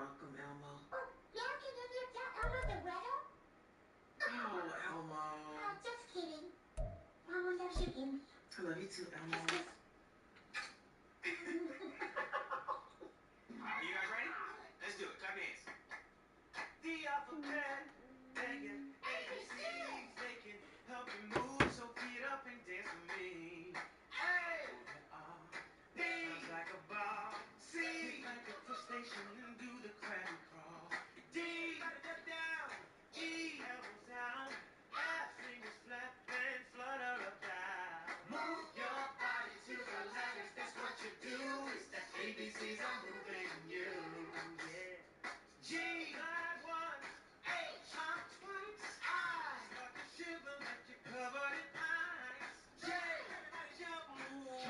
welcome, Elmo. Oh, yeah, can you tell Elmo the weather? Oh, Elmo. Just kidding. Elmo loves you, Indy. I love you too, Elmo. Are you guys ready? Let's do it. Clap your hands. The alphabet, ABCs, they can help you move, so get up and dance with me. A, B, sounds like a ball. C, like a push station and do the crabby crawl. D, step down. E, elbows out. F, fingers flap and flutter about. Move your body to the letters, that's what you do. It's the ABCs, I'm moving you. Yeah. G, glide once. H, hop twice. I, start to shiver like you're covered in ice. J, everybody jump. K,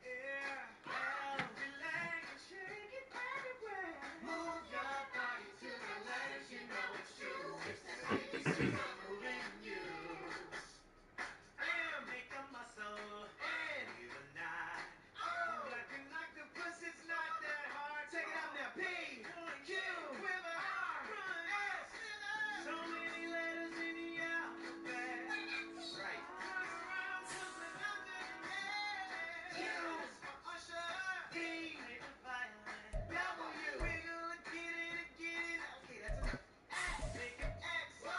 yeah. L, relax and shake it everywhere. Move your body to the letters, you know it's true. It's the ABCs, I'm moving you. M, make a muscle. N, even nod. O, like an octopus, it's not that hard. Take it up now. P, Q, quiver. R, run. S, so many letters in the alphabet. Right. Turn around, put the numbers in there. U, for usher. V, make a violin. W, wiggle and get it again. Okay, that's enough. X, make an X. Y,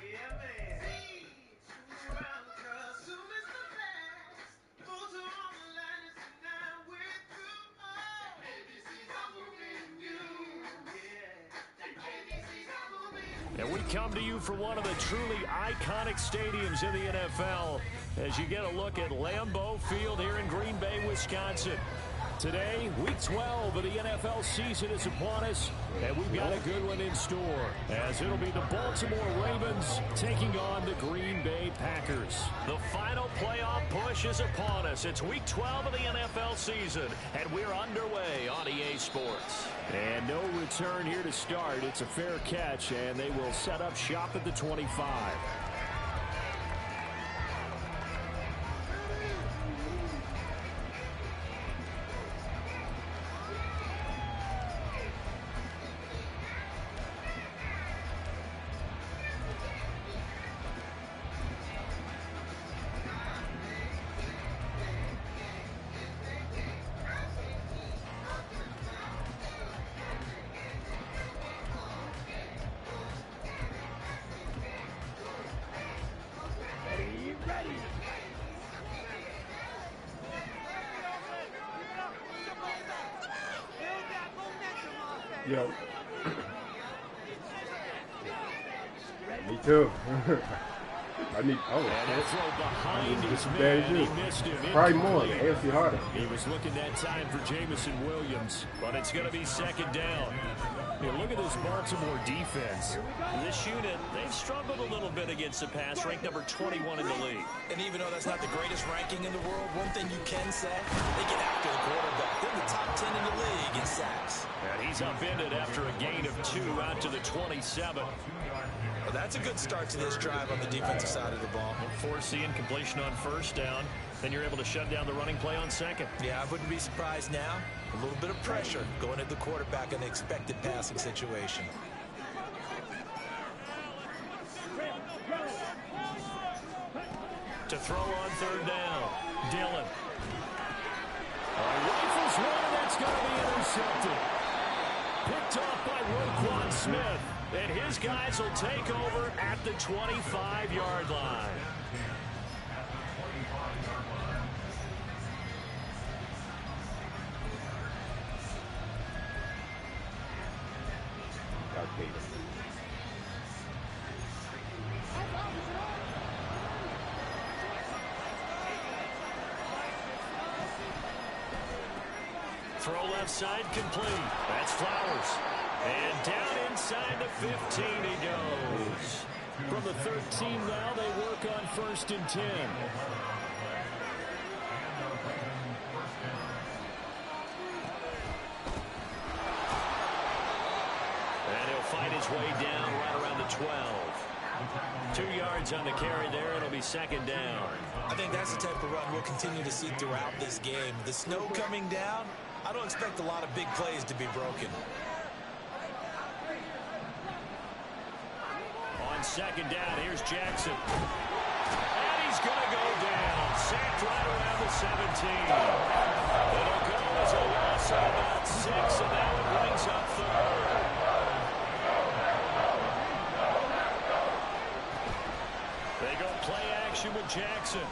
yeah, man. Z, swing around, girl. Zoom is the best. Those are all the letters, and now we're through. Oh, ABCs are moving you. Yeah, the ABCs are moving you. And we come to you from one of the truly iconic stadiums in the NFL as you get a look at Lambeau Field here in Green Bay, Wisconsin. Today, Week 12 of the NFL season is upon us, and we've got a good one in store, as it'll be the Baltimore Ravens taking on the Green Bay Packers. The final playoff push is upon us. It's Week 12 of the NFL season, and we're underway on EA Sports. And no return here to start. It's a fair catch, and they will set up shop at the 25. Yo. Me too. I need. Oh, and throw behind his man. He missed him. Probably more. AFC harder. He was looking that time for Jamison Williams, but it's going to be second down. Hey, look at this Baltimore defense. This unit, they've struggled a little bit against the pass, ranked number 21 in the league. And even though that's not the greatest ranking in the world, one thing you can say, they get after the quarterback. They're in the top 10 in the league in sacks. And he's upended after a gain of 2 out to the 27. Well, that's a good start to this drive on the defensive side of the ball. Forcing completion on first down. Then you're able to shut down the running play on second. Yeah, I wouldn't be surprised now. A little bit of pressure going at the quarterback in the expected passing situation. To throw on third down, Dillon. Rifles one, that's going to be intercepted. Picked off by Roquan Smith. And his guys will take over at the 25-yard line. Throw left side complete. That's Flowers. And down inside the 15 he goes. From the 13 now, they work on first and 10. And he'll fight his way down right around the 12. 2 yards on the carry there. It'll be second down. I think that's the type of run we'll continue to see throughout this game. The snow coming down, I don't expect a lot of big plays to be broken. second down. Here's Jackson. And he's going to go down. Sacked right around the 17. It'll go as a loss of about 6, and that one brings up third. They go play action with Jackson.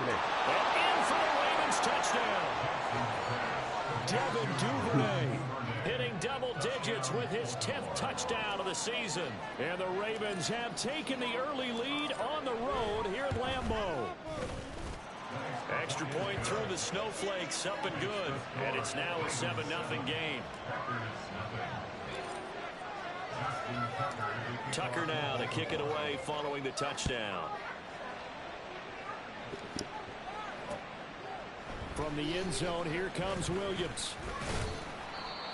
And in for the Ravens touchdown. Devin Duvernay hitting double digits with his 10th touchdown of the season. And the Ravens have taken the early lead on the road here at Lambeau. Extra point through the Snowflakes, up and good. And it's now a 7-0 game. Tucker now to kick it away following the touchdown. From the end zone, here comes Williams.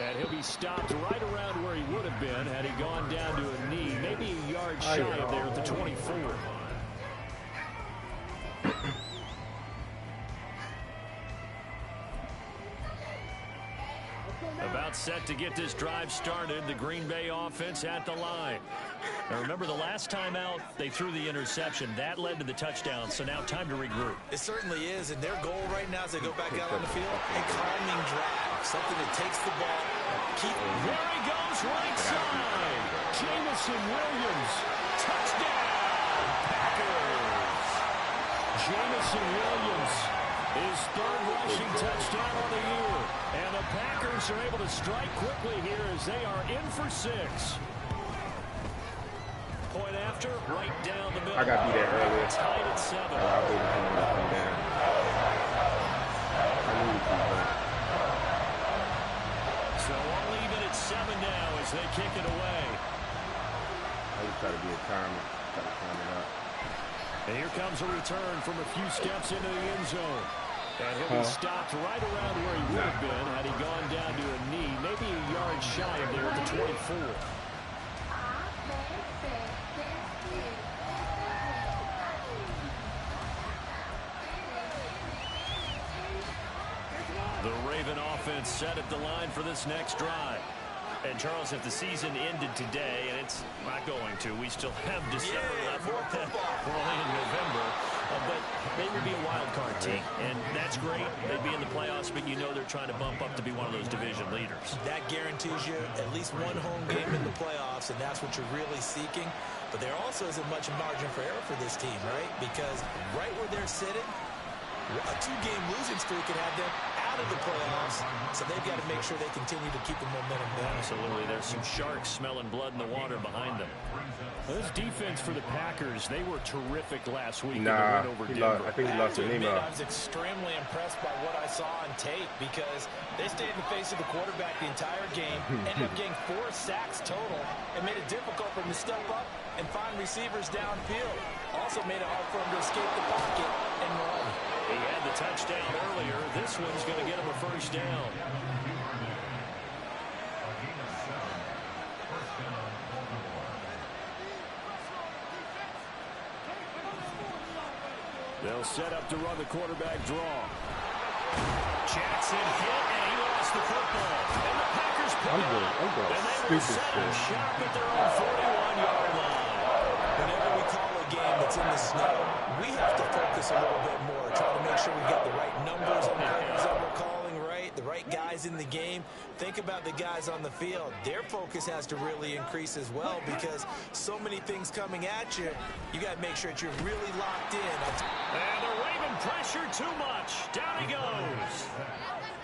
And he'll be stopped right around where he would have been had he gone down to a knee, maybe a yard shy of there at the 24. About set to get this drive started, the Green Bay offense at the line. Now remember, the last time out, they threw the interception. That led to the touchdown, so now time to regroup. It certainly is, and their goal right now as they go back out on the field, a calming drive, something that takes the ball. There he goes, right side. Jamison Williams, touchdown, Packers. Jamison Williams, his third rushing touchdown on the year. And the Packers are able to strike quickly here as they are in for 6. Point after, right down the middle. I got beat that earlier. Tied at 7. I'll be down. I knew you could. So all even at 7 now as they kick it away. I just try to be a timer. Try to time it up. And here comes a return from a few steps into the end zone. And he'll be stopped right around where he would have been had he gone down to a knee, maybe a yard shy of there at the 24. The Raven offense set at the line for this next drive. And Charles, if the season ended today, and it's not going to, we still have December left. We're only in November. But they would be a wild card team, and that's great. They'd be in the playoffs, but you know they're trying to bump up to be one of those division leaders. That guarantees you at least one home game in the playoffs, and that's what you're really seeking. But there also isn't much margin for error for this team, right? Because right where they're sitting, a 2-game losing streak can have them out of the playoffs, so they've got to make sure they continue to keep the momentum going. Absolutely. There's some sharks smelling blood in the water behind them. This defense for the Packers, they were terrific last week in the win over Denver. I think he lost to Nemo. I was extremely impressed by what I saw on tape because they stayed in the face of the quarterback the entire game, ended up getting 4 sacks total, and made it difficult for him to step up and find receivers downfield. Also made it hard for him to escape the pocket and run. He had the touchdown earlier. This one's going to get him a first down. They'll set up to run the quarterback draw. Jackson hit, and he lost the football. And the Packers pick it up. And they will set up shop at their own 41-yard line. Whenever we call a game that's in the snow, we have to focus a little bit more, trying to make sure we got the right numbers on the plays that we're calling right, the right guys in the game. Think about the guys on the field. Their focus has to really increase as well because so many things coming at you, you got to make sure that you're really locked in. And the Raven pressure too much. Down he goes.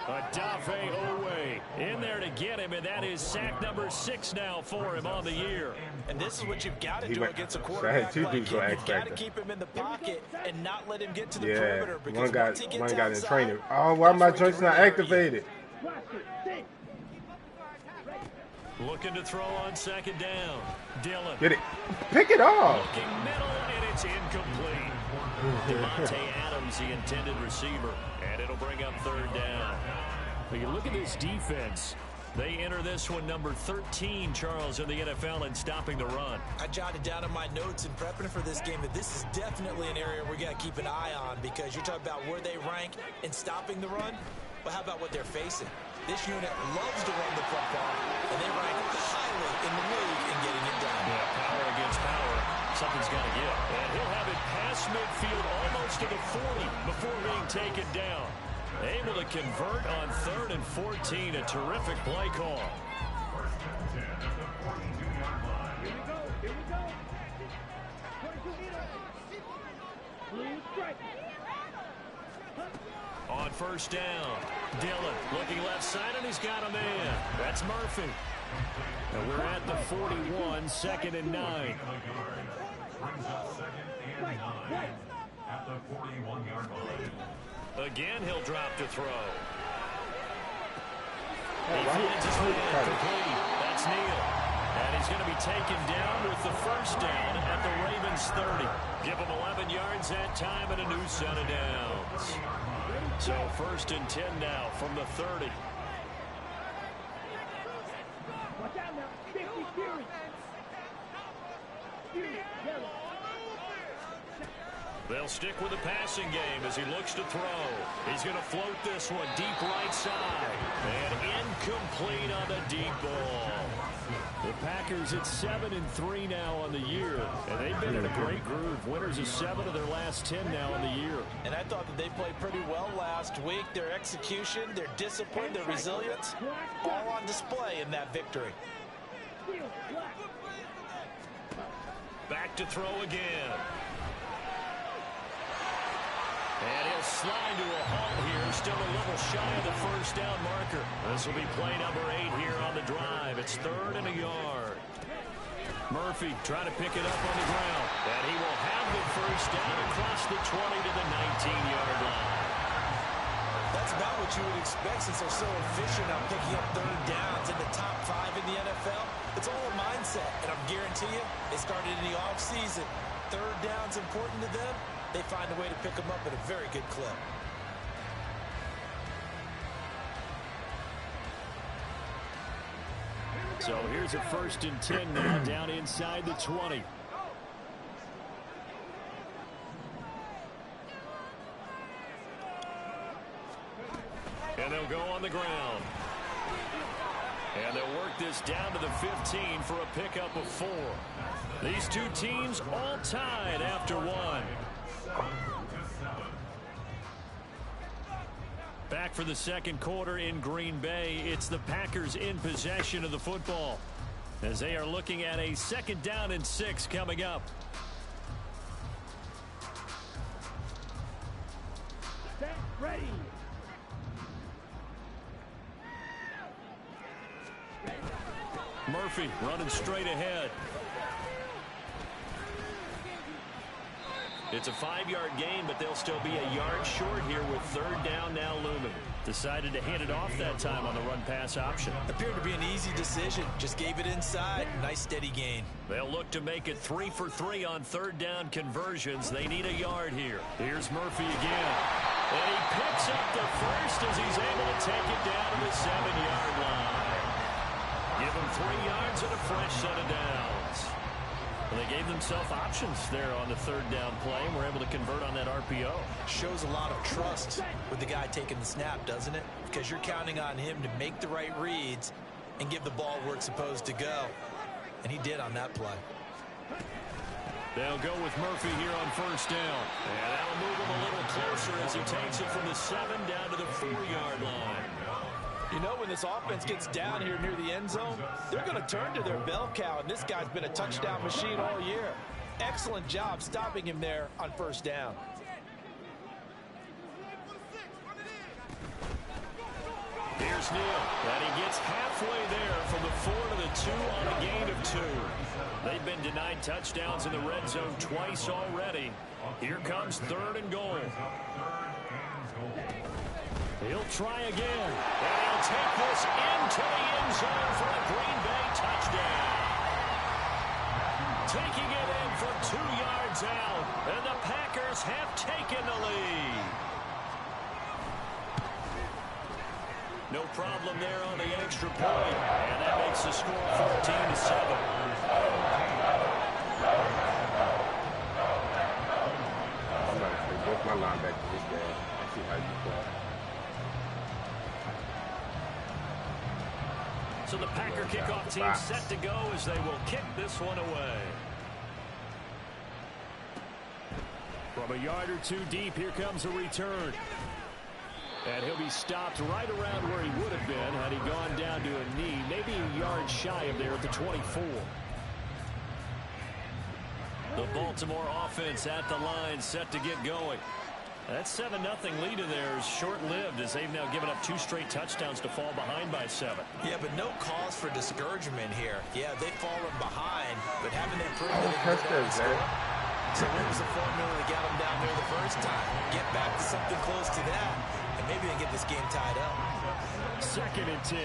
Adafe Owe in there to get him, and that is sack number 6 now for him on the year. And this is what you've got to do against a quarterback like him. You've got to keep him in the pocket and not let him get to the perimeter. One got in training. Oh, why my joint's not activated? Looking to throw on second down. Dillon. Get it. Pick it off. Looking middle, and it's incomplete. Devontae Adams, the intended receiver, and it'll bring up third down. But you look at this defense. They enter this one number 13, Charles, in the NFL in stopping the run. I jotted down in my notes in prepping for this game that this is definitely an area we got to keep an eye on because you're talking about where they rank in stopping the run. But how about what they're facing? This unit loves to run the football, and they rank highly in the league in getting it done. Yeah, Something's got to give. And he'll have it past midfield almost to the 40 before being taken down. Able to convert on 3rd and 14. A terrific play call. On first down, Dillon looking left side, and he's got a man. That's Murphy. And we're at the 41, 2nd and 9. At the 41-yard line. Again, he'll drop to throw. He finds his man complete. That's Neal. And he's going to be taken down with the first down at the Ravens 30. Give him 11 yards that time and a new set of downs. So 1st and 10 now from the 30. Watch out now. 50 Fury. They'll stick with the passing game as he looks to throw. He's going to float this one deep right side. And incomplete on the deep ball. The Packers at 7-3 now on the year. And they've been in a great groove. Winners of 7 of their last 10 now on the year. And I thought that they played pretty well last week. Their execution, their discipline, their resilience, all on display in that victory. Back to throw again. And he'll slide to a halt here. Still a little shy of the first down marker. This will be play number 8 here on the drive. It's 3rd and a yard. Murphy trying to pick it up on the ground. And he will have the first down across the 20 to the 19-yard line. That's about what you would expect since they're so efficient on picking up 3rd downs in the top 5 in the NFL. It's all a mindset, and I'm guarantee you, they started in the offseason. 3rd down's important to them. They find a way to pick them up at a very good clip. So here's a 1st and 10 now down inside the 20. And they'll go on the ground. And they'll work this down to the 15 for a pickup of 4. These two teams all tied after 1. Back for the 2nd quarter in Green Bay. It's the Packers in possession of the football as they are looking at a 2nd down and 6 coming up. Set, ready. Murphy running straight ahead. It's a 5-yard gain, but they'll still be a yard short here with 3rd down now looming. Decided to hand it off that time on the run-pass option. Appeared to be an easy decision. Just gave it inside. Nice steady gain. They'll look to make it 3 for 3 on 3rd down conversions. They need a yard here. Here's Murphy again. And he picks up the first as he's able to take it down to the 7-yard line. Give him 3 yards and a fresh set of downs. Well, they gave themselves options there on the 3rd down play and were able to convert on that RPO. Shows a lot of trust with the guy taking the snap, doesn't it? Because you're counting on him to make the right reads and give the ball where it's supposed to go. And he did on that play. They'll go with Murphy here on 1st down. And that'll move him a little closer as he takes it from the 7 down to the 4-yard line. You know, when this offense gets down here near the end zone, they're going to turn to their bell cow, and this guy's been a touchdown machine all year. Excellent job stopping him there on 1st down. Here's Neal, and he gets halfway there from the 4 to the 2 on a gain of 2. They've been denied touchdowns in the red zone twice already. Here comes 3rd and goal. He'll try again, and he'll take this into the end zone for a Green Bay touchdown. Taking it in from 2 yards out, and the Packers have taken the lead. No problem there on the extra point, and that makes the score 14-7. I'm going to both my linebackers this game. See how you play. So the Packer kickoff team set to go as they will kick this one away. From a yard or two deep, here comes a return. And he'll be stopped right around where he would have been had he gone down to a knee, maybe a yard shy of there at the 24. The Baltimore offense at the line, set to get going. That 7-0 lead in there is short-lived as they've now given up 2 straight touchdowns to fall behind by 7. Yeah, but no cause for discouragement here. Yeah, they've fallen behind, but haven't they proven that they can score? So what was the formula that got them down there the first time? Get back to something close to that, and maybe they get this game tied up. 2nd and 10.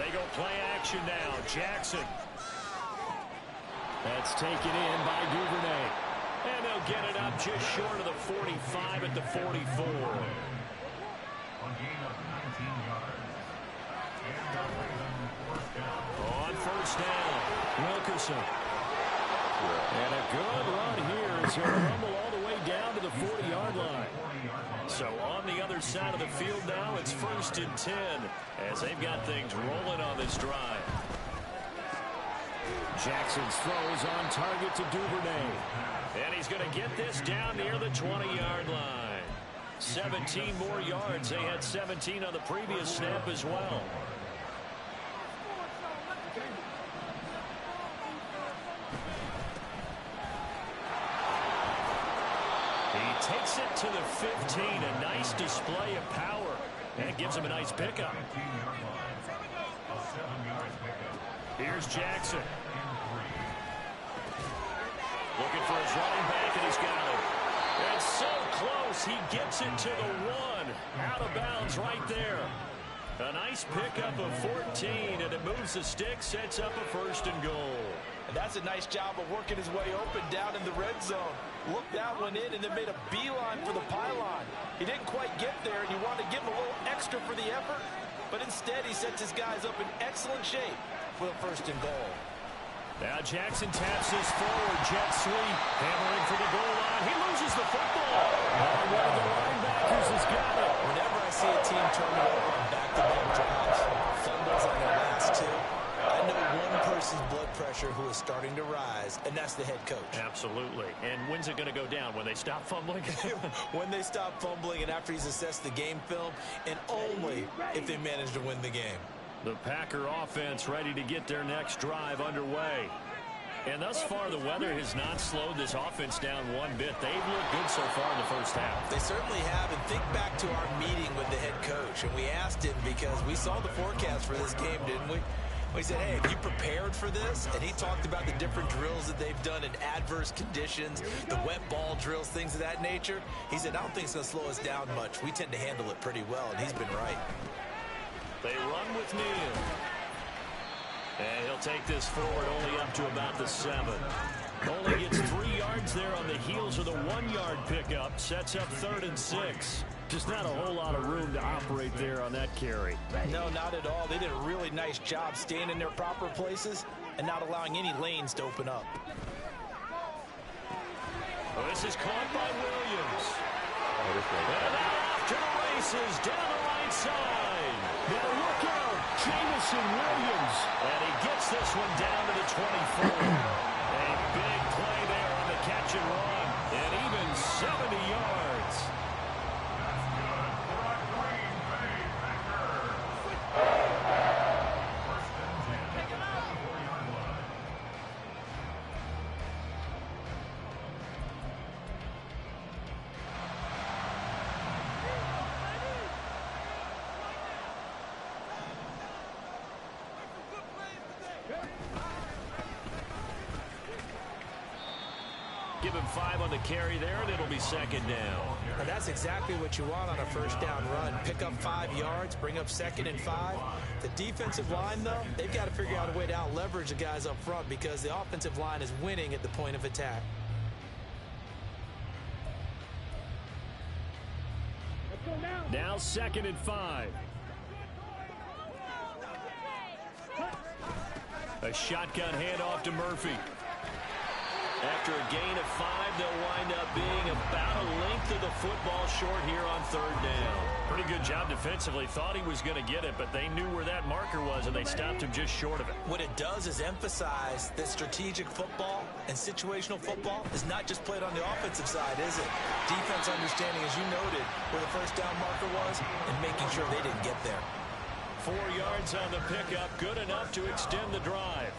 They go play action now. Jackson. That's taken in by Duvernay. And they'll get it up just short of the 45 at the 44. On first down, Wilkerson. And a good run here as he'll rumble all the way down to the 40-yard line. So on the other side of the field now, it's 1st and 10 as they've got things rolling on this drive. Jackson's throws on target to Duvernay. And he's going to get this down near the 20-yard line. 17 more yards. They had 17 on the previous snap as well. He takes it to the 15. A nice display of power. And it gives him a nice pickup. Here's Jackson. Looking for his running back, and he's got it. And so close, he gets it to the 1. Out of bounds right there. A nice pickup of 14, and it moves the stick, sets up a 1st and goal. And that's a nice job of working his way open down in the red zone. Looked that one in and then made a beeline for the pylon. He didn't quite get there, and you want to give him a little extra for the effort. But instead, he sets his guys up in excellent shape for the 1st and goal. Now Jackson taps this forward, jet sweep, hammering for the goal line. He loses the football. And one of the linebackers has got it. Whenever I see a team turn it over on back-to-back drives, fumbles on their last 2, I know one person's blood pressure who is starting to rise, and that's the head coach. Absolutely. And when's it going to go down? When they stop fumbling? When they stop fumbling and after he's assessed the game film, and only if they manage to win the game. The Packer offense ready to get their next drive underway. And thus far, the weather has not slowed this offense down one bit. They've looked good so far in the first half. They certainly have. And think back to our meeting with the head coach. And we asked him because we saw the forecast for this game, didn't we? We said, hey, have you prepared for this? And he talked about the different drills that they've done in adverse conditions, the wet ball drills, things of that nature. He said, I don't think it's going to slow us down much. We tend to handle it pretty well, and he's been right. They run with Neal. And he'll take this forward only up to about the 7. Only gets 3 yards there on the heels of the 1-yard pickup. Sets up 3rd and 6. Just not a whole lot of room to operate there on that carry. No, not at all. They did a really nice job staying in their proper places and not allowing any lanes to open up. Well, this is caught by Williams. And off to the races down the right side. Now look out, Jamison Williams. And he gets this one down to the 24. A big play there on the catch and run. And even 70 yards. Give him 5 on the carry there, and it'll be 2nd down. And that's exactly what you want on a first down run. Pick up 5 yards, bring up 2nd and 5. The defensive line, though, they've got to figure out a way to out-leverage the guys up front because the offensive line is winning at the point of attack. Now 2nd and 5. A shotgun handoff to Murphy. After a gain of 5, they'll wind up being about a length of the football short here on 3rd down. Pretty good job defensively. Thought he was going to get it, but they knew where that marker was, and they stopped him just short of it. What it does is emphasize that strategic football and situational football is not just played on the offensive side, is it? Defense understanding, as you noted, where the first down marker was and making sure they didn't get there. 4 yards on the pickup, good enough to extend the drive.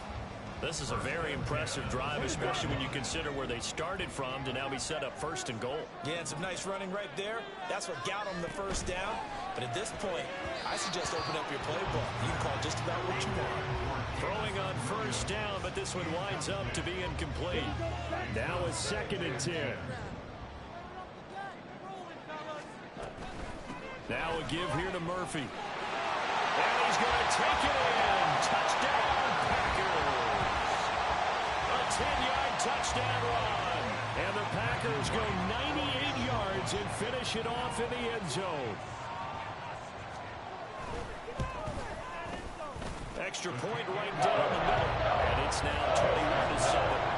This is a very impressive drive, especially when you consider where they started from to now be set up first and goal. Yeah, and some nice running right there. That's what got them the first down. But at this point, I suggest open up your playbook. You can call just about what you want. Throwing on first down, but this one winds up to be incomplete. Now a 2nd and 10. Now a give here to Murphy. And he's going to take it in. Touchdown, Packers. A 10-yard touchdown run. And the Packers go 98 yards and finish it off in the end zone. Extra point right down the middle. And it's now 21-7.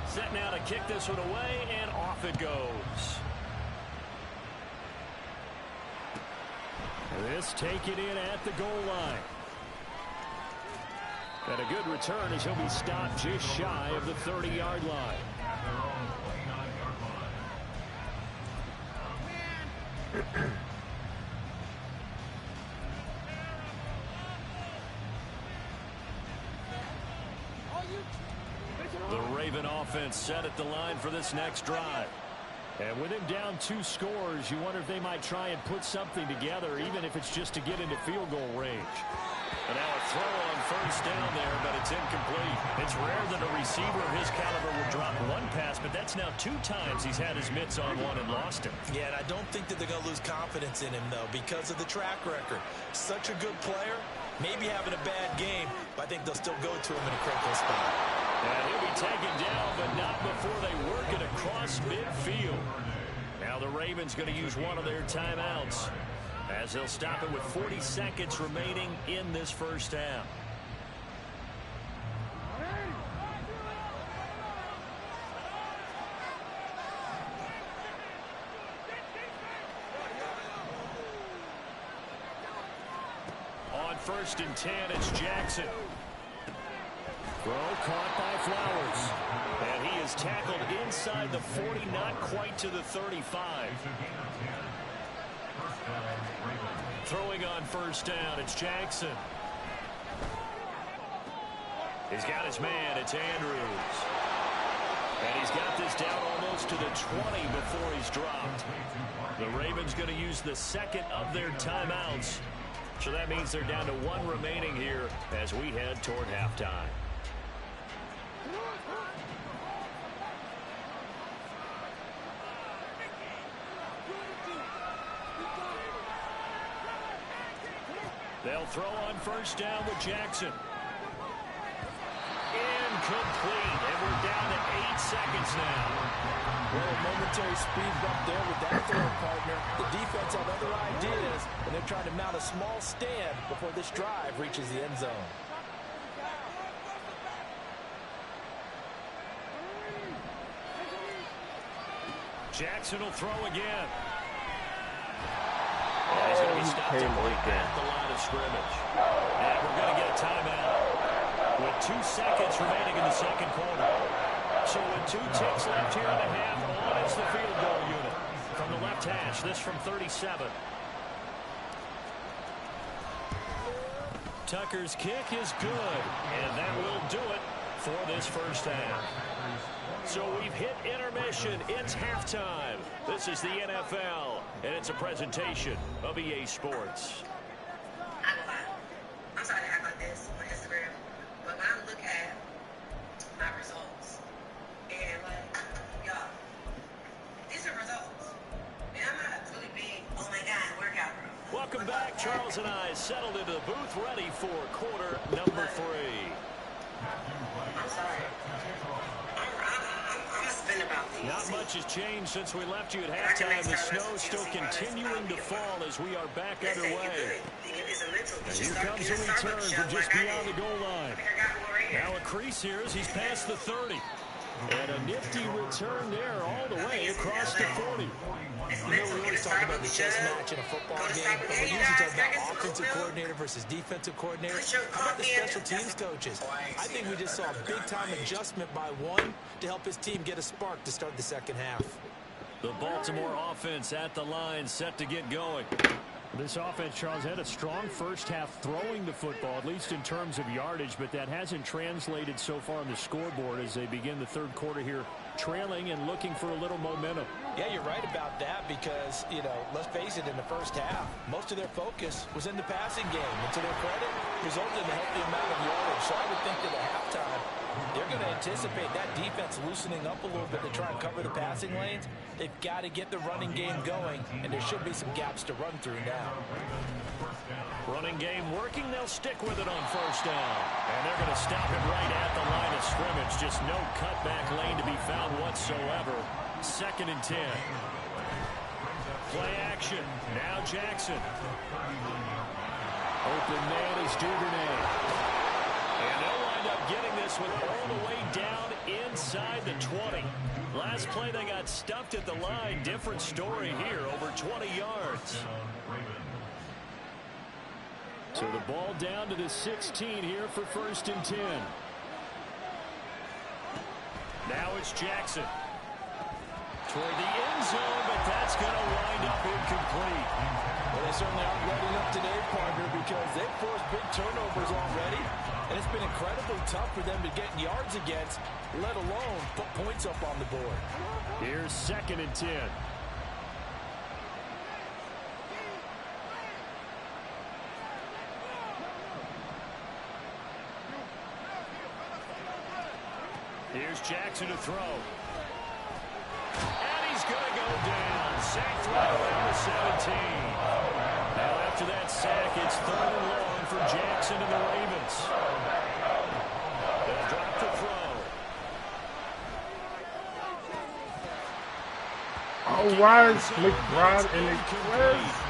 Set now to kick this one away, and off it goes. This taken in at the goal line. And a good return as he'll be stopped just shy of the 30-yard line. The Raven offense set at the line for this next drive. And with him down 2 scores, you wonder if they might try and put something together, even if it's just to get into field goal range. And now a throw on first down there, but it's incomplete. It's rare that a receiver of his caliber would drop one pass, but that's now 2 times he's had his mitts on one and lost it. Yeah, and I don't think that they're going to lose confidence in him, though, because of the track record. Such a good player, maybe having a bad game, but I think they'll still go to him in a critical spot. And he'll be taken down, but not before they work it across midfield. Now the Ravens going to use one of their timeouts as they'll stop it with 40 seconds remaining in this first half. On 1st and 10, it's Jackson. Throw caught by Flowers. And he is tackled inside the 40, not quite to the 35. Throwing on first down, it's Jackson. He's got his man, it's Andrews. And he's got this down almost to the 20 before he's dropped. The Ravens going to use the 2nd of their timeouts. So that means they're down to 1 remaining here as we head toward halftime. They'll throw on first down with Jackson. Incomplete, and we're down to 8 seconds now. Well, a momentary speed bump there with that throw partner. The defense had other ideas, and they're trying to mount a small stand before this drive reaches the end zone. Jackson will throw again. And he's going to be stopped at the line of scrimmage. And we're going to get a timeout with 2 seconds remaining in the second quarter. So with 2 ticks left here in the half, on is the field goal unit. From the left hash, this from 37. Tucker's kick is good, and that will do it for this first half. So we've hit intermission. It's halftime. This is the NFL, and it's a presentation of EA Sports. I'm sorry to act like this on Instagram, but when I look at my results, and like, y'all, these are results. And I'm not really big, oh my God, workout bro. Welcome back. Charles and I settled into the booth, ready for quarter number 3. I'm sorry. I'm a spit nothing about these. Not much has changed since we left you at halftime. The snow still continuing to fall as we are back underway. And here comes a return from just beyond the goal line. Now a crease here as he's past the 30. And a nifty return there all the way across the 40. You know, we always talk about the chess match in a football game, but we usually talk about offensive coordinator versus defensive coordinator. How about the special teams coaches? I think we just saw a big-time adjustment by one to help his team get a spark to start the second half. The Baltimore offense at the line, set to get going. This offense, Charles, had a strong first half throwing the football, at least in terms of yardage, but that hasn't translated so far on the scoreboard as they begin the third quarter here, trailing and looking for a little momentum. Yeah, you're right about that because, you know, let's face it, in the first half, most of their focus was in the passing game. And to their credit, resulted in a healthy amount of yardage. So I would think that at halftime, they're going to anticipate that defense loosening up a little bit to try and cover the passing lanes. They've got to get the running game going, and there should be some gaps to run through now. Running game working. They'll stick with it on first down. And they're going to stop it right at the line of scrimmage. Just no cutback lane to be found whatsoever. 2nd and 10. Play action. Now Jackson. Open man is Duvernay. And they'll wind up getting this one all the way down inside the 20. Last play they got stuffed at the line. Different story here. Over 20 yards. So the ball down to the 16 here for 1st and 10. Now it's Jackson. Toward the end zone, but that's going to wind up incomplete. Well, they certainly aren't letting up today, partner, because they've forced big turnovers already. And it's been incredibly tough for them to get yards against, let alone put points up on the board. Here's 2nd and 10. Here's Jackson to throw. And he's going to go down. Sacked right around the 17. Now after that sack, it's 3rd and long for Jackson and the Ravens. They'll drop the throw. Oh, why is McBride in the class?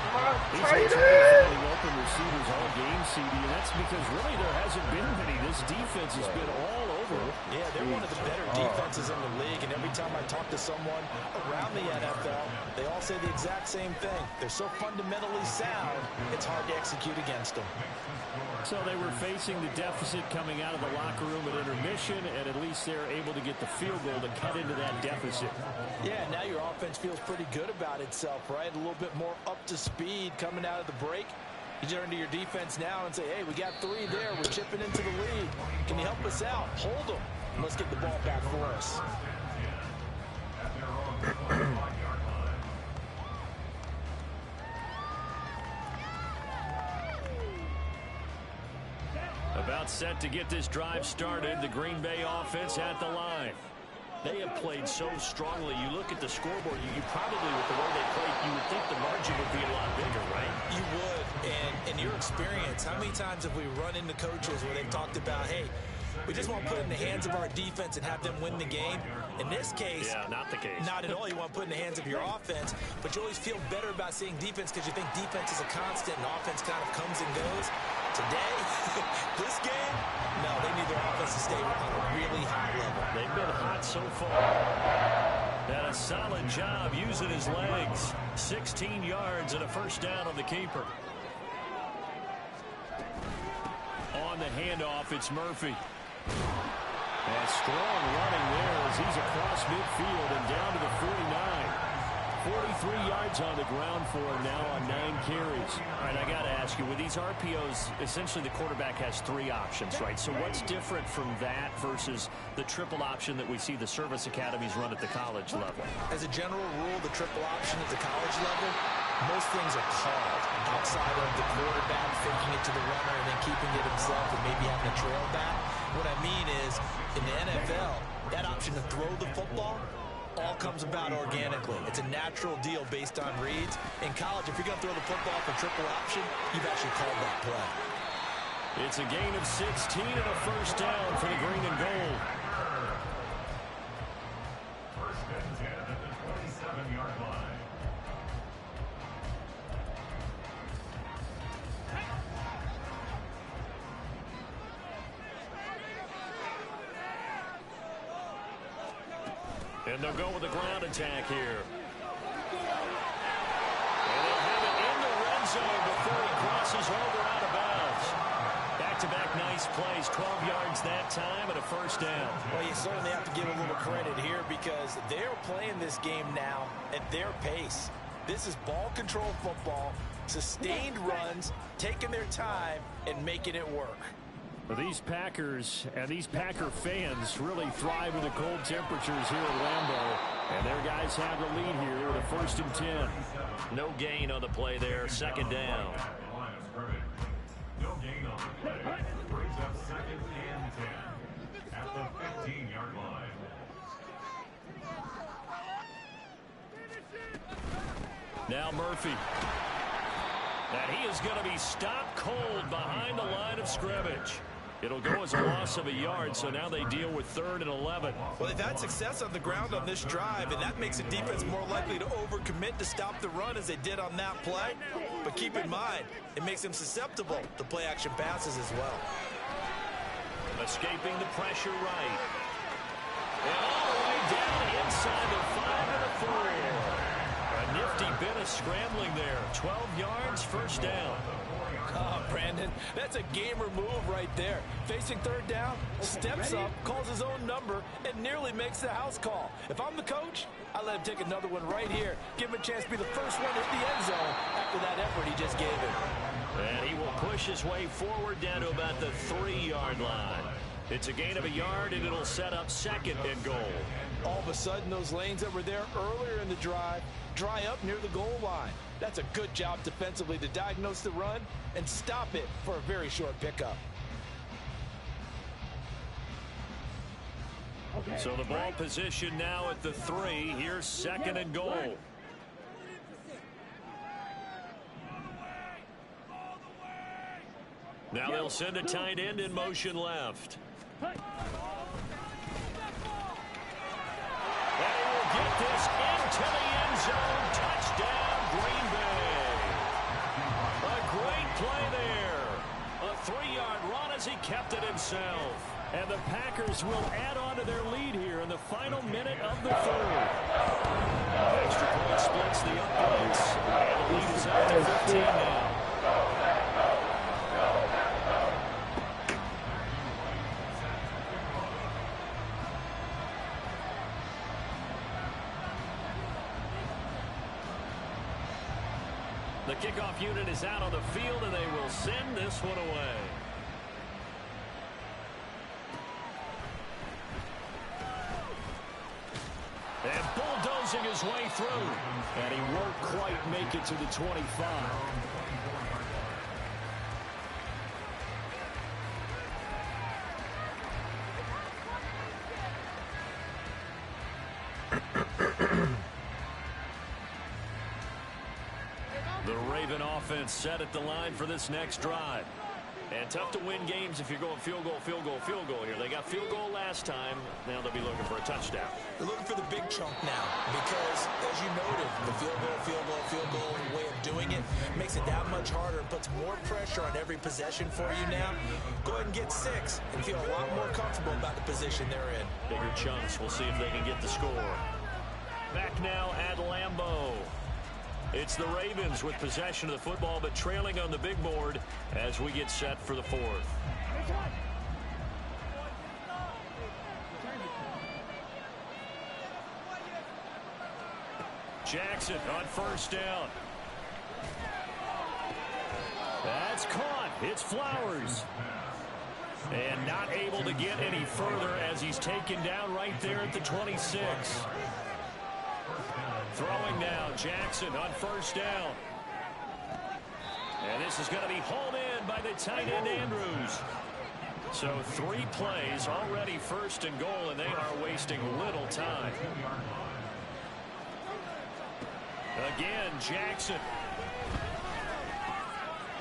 He's had trouble open receivers all game, CD, and that's because really there hasn't been many. This defense has been all over. Yeah, they're one of the better defenses in the league, and every time I talk to someone around the NFL, they all say the exact same thing. They're so fundamentally sound, it's hard to execute against them. So they were facing the deficit coming out of the locker room at intermission, and at least they're able to get the field goal to cut into that deficit. Yeah, now your offense feels pretty good about itself, right? A little bit more up to speed coming out of the break. You turn to your defense now and say, hey, we got 3 there. We're chipping into the lead. Can you help us out? Hold them. And let's get the ball back for us. About set to get this drive started. The Green Bay offense at the line. They have played so strongly. You look at the scoreboard, you probably, with the way they played, you would think the margin would be a lot bigger, right? You would. And in your experience, how many times have we run into coaches where they've talked about, hey, we just want to put it in the hands of our defense and have them win the game? In this case, yeah, not the case. Not at all. You want to put it in the hands of your offense, but you always feel better about seeing defense because you think defense is a constant and offense kind of comes and goes. Today, this game, no, they need their offense to stay on a really high level. They've been hot so far. And a solid job using his legs. 16 yards and a first down on the keeper. On the handoff, it's Murphy. And strong running there as he's across midfield and down to the 49. 43 yards on the ground for him now on 9 carries. All right, I got to ask you, with these RPOs, essentially the quarterback has 3 options, right? So what's different from that versus the triple option that we see the service academies run at the college level? As a general rule, the triple option at the college level, most things are called outside of the quarterback faking it to the runner and then keeping it himself and maybe having a trail back. What I mean is, in the NFL, that option to throw the football all comes about organically. It's a natural deal based on reads. In college, if you're going to throw the football for triple option, you've actually called that play. It's a gain of 16 and a first down for the green and gold. And they'll go with the ground attack here. And they'll have it in the red zone before he crosses over out of bounds. Back-to-back nice plays, 12 yards that time and a first down. Well, you certainly have to give a little credit here because they're playing this game now at their pace. This is ball control football, sustained runs, taking their time and making it work. Well, these Packers and these Packer fans really thrive in the cold temperatures here at Lambeau. And their guys have the lead here with a 1st and 10. No gain on the play there, second down. No gain on the play. Brings up 2nd and 10 at the 15-yard line. Now Murphy. And he is going to be stopped cold behind the line of scrimmage. It'll go as a loss of a yard, so now they deal with 3rd and 11. Well, they've had success on the ground on this drive, and that makes the defense more likely to overcommit to stop the run as they did on that play. But keep in mind, it makes them susceptible to play-action passes as well. Escaping the pressure right. And all the way down inside the 5 and a 4. A nifty bit of scrambling there. 12 yards, first down. Oh, Brandon, that's a gamer move right there. Facing 3rd down, steps up, calls his own number, and nearly makes the house call. If I'm the coach, I let him take another one right here. Give him a chance to be the first one to hit the end zone after that effort he just gave him. And he will push his way forward down to about the 3-yard line. It's a gain of a yard, and it'll set up 2nd and goal. All of a sudden, those lanes that were there earlier in the drive dry up near the goal line. That's a good job defensively to diagnose the run and stop it for a very short pickup. Okay. So the ball position now at the 3. Here's 2nd and goal. Now they'll send a tight end in motion left. And he will get this into the end zone. Touchdown, Green Bay. A great play there. A 3-yard run as he kept it himself. And the Packers will add on to their lead here in the final minute of the 3rd. Extra point splits the uprights. And the lead is up to 15 now. The kickoff unit is out on the field, and they will send this one away. And bulldozing his way through. And he won't quite make it to the 25. The Raven offense set at the line for this next drive. And tough to win games if you're going field goal, field goal, field goal here. They got field goal last time. Now they'll be looking for a touchdown. They're looking for the big chunk now because, as you noted, the field goal way of doing it makes it that much harder and puts more pressure on every possession for you now. Go ahead and get 6 and feel a lot more comfortable about the position they're in. Bigger chunks. We'll see if they can get the score. Back now at Lambeau. It's the Ravens with possession of the football, but trailing on the big board as we get set for the 4th. Jackson on 1st down. That's caught. It's Flowers. And not able to get any further as he's taken down right there at the 26. Throwing now, Jackson on 1st down. And this is going to be hauled in by the tight end, Andrews. So 3 plays, already 1st and goal, and they are wasting little time. Again, Jackson.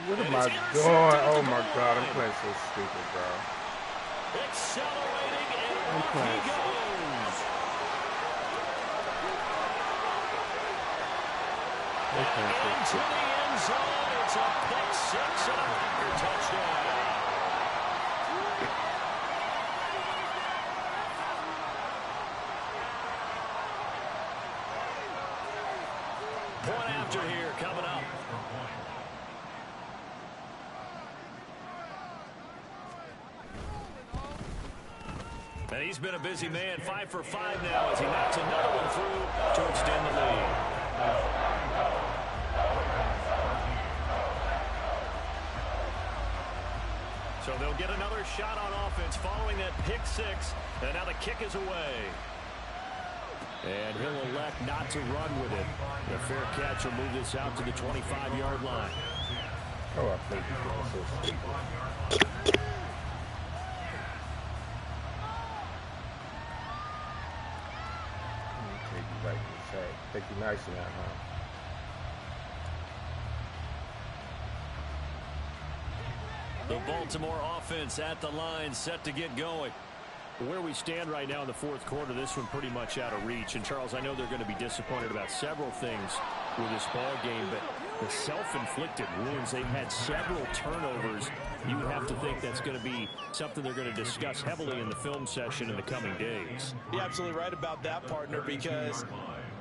What am I doing? Oh, my God. I'm playing so stupid, bro. Accelerating, and off he goes. Into the end zone. It's a pick 6 and a Packer touchdown. Point after here coming up. And he's been a busy man, 5 for 5 now as he knocks another one through to extend the lead. So they'll get another shot on offense following that pick six. And now the kick is away. And he'll elect not to run with it. The fair catch will move this out to the 25-yard line. Oh, I think he's going so stupid. Take you right to the sack. Take you nice in that, huh? The Baltimore offense at the line, set to get going. Where we stand right now in the fourth quarter, this one pretty much out of reach. And, Charles, I know they're going to be disappointed about several things with this ball game, but the self-inflicted wounds, they've had several turnovers. You have to think that's going to be something they're going to discuss heavily in the film session in the coming days. You're absolutely right about that, partner, because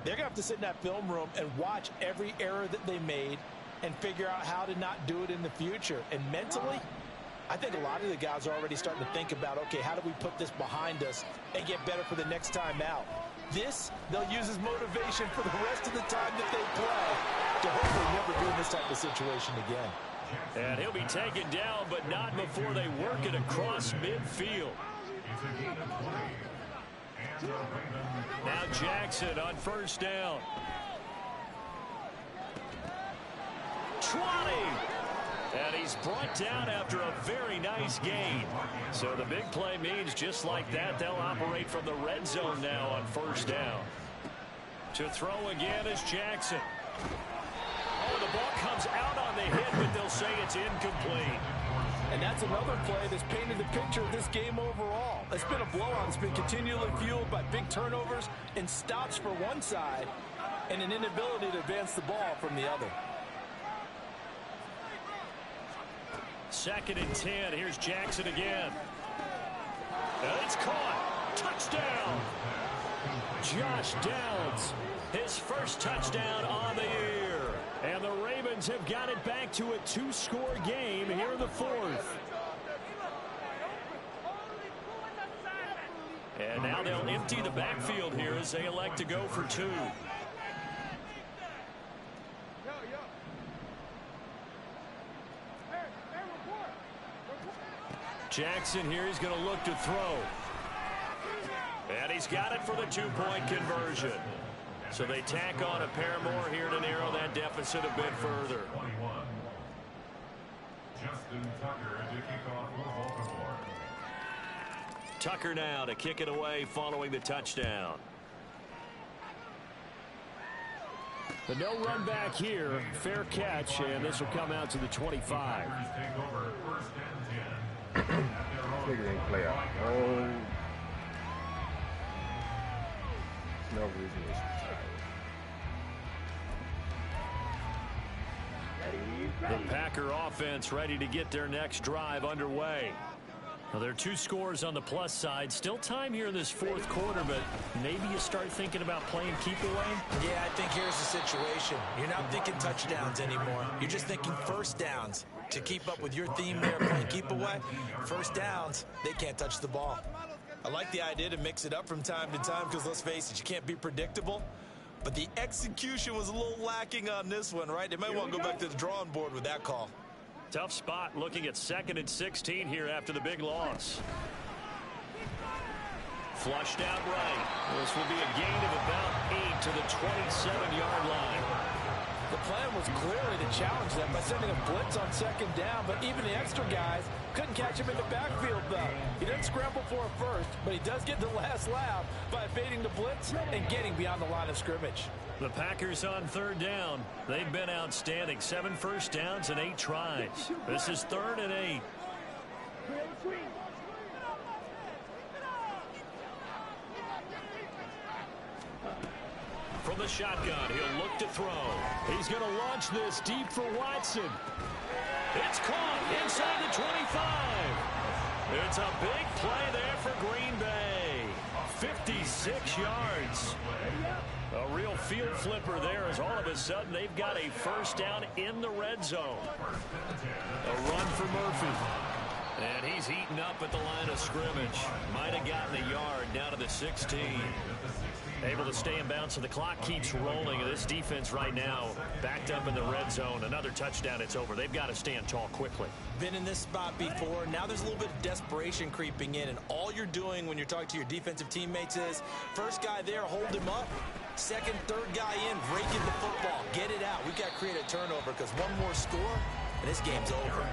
they're going to have to sit in that film room and watch every error that they made and figure out how to not do it in the future. And mentally, I think a lot of the guys are already starting to think about, okay, how do we put this behind us and get better for the next time out? This, they'll use as motivation for the rest of the time that they play to hopefully never be in this type of situation again. And he'll be taken down, but not before they work it across midfield. Now Jackson on first down. 20. And he's brought down after a very nice gain. So the big play means just like that, they'll operate from the red zone now on first down. To throw again is Jackson. Oh, the ball comes out on the hit, but they'll say it's incomplete. And that's another play that's painted the picture of this game overall. It's been a blowout. It's been continually fueled by big turnovers and stops for one side and an inability to advance the ball from the other. 2nd and 10. Here's Jackson again. And it's caught. Touchdown. Josh Downs, his first touchdown on the year. And the Ravens have got it back to a 2-score game here in the fourth. And now they'll empty the backfield here as they elect to go for 2. Jackson here, he's going to look to throw. And he's got it for the 2-point conversion. So they tack on a pair more here to narrow that deficit a bit further. 21. Justin Tucker to kick off for Baltimore. Tucker now to kick it away following the touchdown. The no run back here, fair catch, and this will come out to the 25. Take over 1st and 10. Nigga ain't play out. No. No reason to The Packer offense ready to get their next drive underway. Now, there are 2 scores on the plus side. Still time here in this fourth quarter, but maybe you start thinking about playing keep away. Yeah, I think here's the situation. You're not thinking touchdowns anymore. You're just thinking first downs. To keep up with your theme there, playing keep away, first downs, they can't touch the ball. I like the idea to mix it up from time to time because, let's face it, you can't be predictable. But the execution was a little lacking on this one, right? They might want to go back to the drawing board with that call. Tough spot looking at 2nd and 16 here after the big loss. Flushed out right. This will be a gain of about 8 to the 27-yard line. The plan was clearly to challenge them by sending a blitz on 2nd down, but even the extra guys couldn't catch him in the backfield, though. He doesn't scramble for a first, but he does get the last laugh by evading the blitz and getting beyond the line of scrimmage. The Packers on 3rd down. They've been outstanding. 7 first downs and 8 tries. This is 3rd and 8. From the shotgun, he'll look to throw. He's going to launch this deep for Watson. It's caught inside the 25. It's a big play there for Green Bay. 56 yards. A real field flipper there as all of a sudden they've got a first down in the red zone. A run for Murphy. And he's eaten up at the line of scrimmage. Might have gotten a yard down to the 16. Able to stay in bounds, so the clock keeps rolling. And this defense right now backed up in the red zone. Another touchdown, it's over. They've got to stand tall quickly. Been in this spot before. Now there's a little bit of desperation creeping in. And all you're doing when you're talking to your defensive teammates is, first guy there, hold him up. Second, third guy in, break in the football. Get it out. We've got to create a turnover because one more score, and this game's over.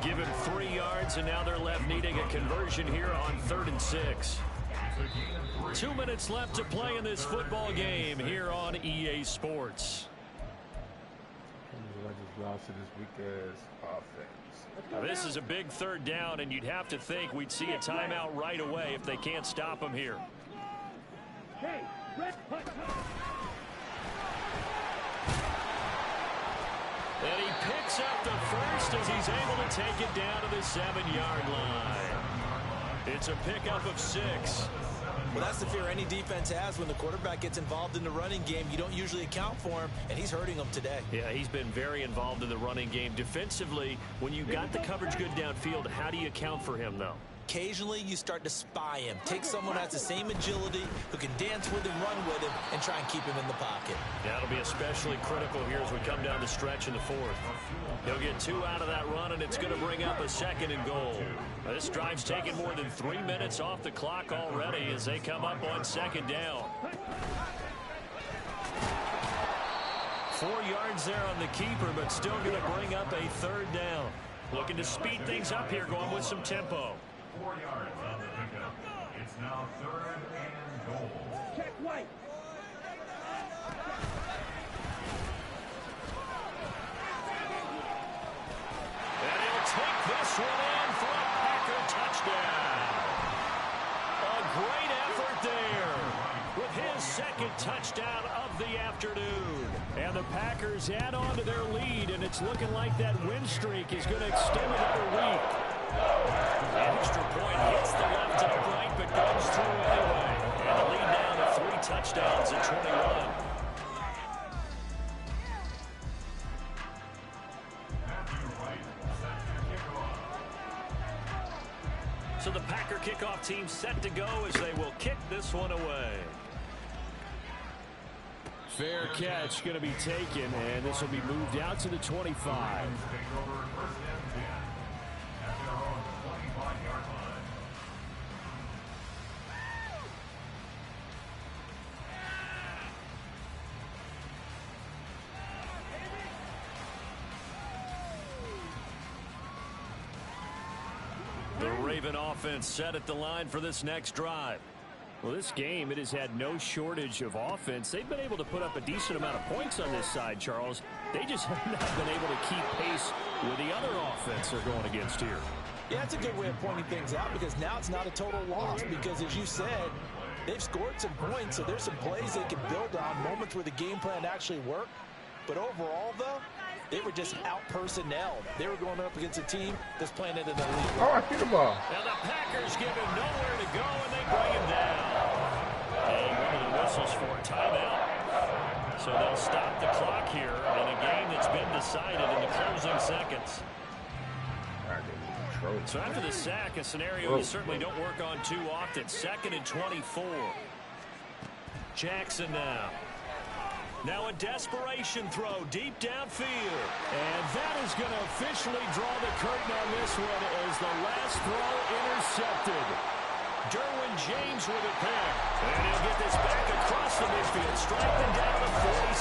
Give him 3 yards, and now they're left needing a conversion here on 3rd and 6. 2 minutes left to play in this football game here on EA Sports. I just lost to this weak-ass offense. Now, this is a big 3rd down, and you'd have to think we'd see a timeout right away if they can't stop him here. And he picks up the first as he's able to take it down to the 7-yard line. It's a pickup of 6. Well, that's the fear any defense has when the quarterback gets involved in the running game. You don't usually account for him, and he's hurting them today. Yeah, he's been very involved in the running game. Defensively, when you've got the coverage good downfield, how do you account for him, though? Occasionally, you start to spy him. Take someone who has the same agility, who can dance with him, run with him, and try and keep him in the pocket. That'll be especially critical here as we come down the stretch in the 4th. He'll get 2 out of that run, and it's going to bring up a 2nd and goal. Now, this drive's taken more than 3 minutes off the clock already as they come up on 2nd down. 4 yards there on the keeper, but still going to bring up a 3rd down. Looking to speed things up here, going with some tempo. 4 yards on the pickup. It's now 3rd and goal. Check white. And he'll take this one in for a Packer touchdown. A great effort there with his 2nd touchdown of the afternoon. And the Packers add on to their lead, and it's looking like that win streak is going to extend another week. The extra point hits the left upright, but goes through anyway. And the lead down to 3 touchdowns at 21. So the Packer kickoff team set to go as they will kick this one away. Fair catch going to be taken, and this will be moved out to the 25. The Raven offense set at the line for this next drive. Well, this game, it has had no shortage of offense. They've been able to put up a decent amount of points on this side, Charles. They just have not been able to keep pace with the other offense they're going against here. Yeah, it's a good way of pointing things out because now it's not a total loss because, as you said, they've scored some points, so there's some plays they can build on, moments where the game plan actually worked. But overall, though, they were just out-personnelled. They were going up against a team that's playing at an elite level. Oh, I hit him off. Now the Packers give him nowhere to go, and they bring him down. And one of the whistles for a timeout. So they'll stop the clock here in a game that's been decided in the closing seconds. So after the sack, a scenario you certainly don't work on too often. 2nd and 24. Jackson now. Now a desperation throw deep downfield. And that is going to officially draw the curtain on this one as the last throw intercepted. Derwin James with a pick. And he'll get this back across the midfield, striking down the 40.